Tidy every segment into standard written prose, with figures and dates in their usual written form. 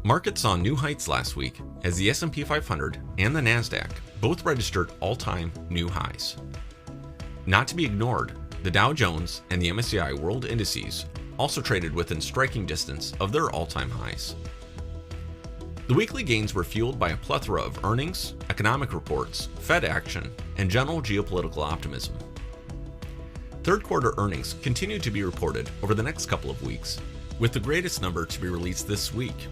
Markets saw new heights last week as the S&P 500 and the Nasdaq both registered all-time new highs. Not to be ignored, the Dow Jones and the MSCI World Indices also traded within striking distance of their all-time highs. The weekly gains were fueled by a plethora of earnings, economic reports, Fed action, and general geopolitical optimism. Third quarter earnings continue to be reported over the next couple of weeks, with the greatest number to be released this week.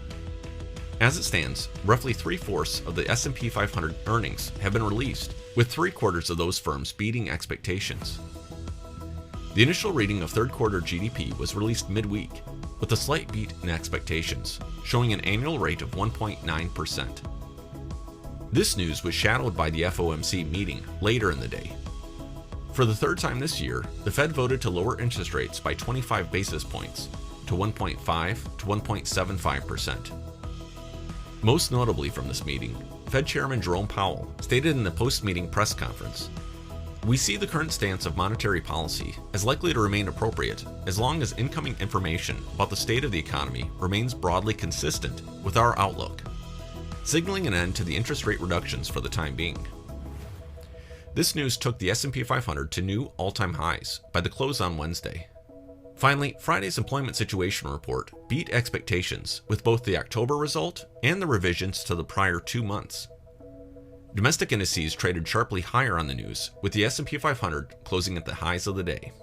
As it stands, roughly 3/4 of the S&P 500 earnings have been released, with 3/4 of those firms beating expectations. The initial reading of third quarter GDP was released midweek, with a slight beat in expectations, showing an annual rate of 1.9%. This news was shadowed by the FOMC meeting later in the day. For the third time this year, the Fed voted to lower interest rates by 25 basis points to 1.5 to 1.75%. Most notably from this meeting, Fed Chairman Jerome Powell stated in the post-meeting press conference, "We see the current stance of monetary policy as likely to remain appropriate as long as incoming information about the state of the economy remains broadly consistent with our outlook, signaling an end to the interest rate reductions for the time being." This news took the S&P 500 to new all-time highs by the close on Wednesday. Finally, Friday's employment situation report beat expectations with both the October result and the revisions to the prior 2 months. Domestic indices traded sharply higher on the news, with the S&P 500 closing at the highs of the day.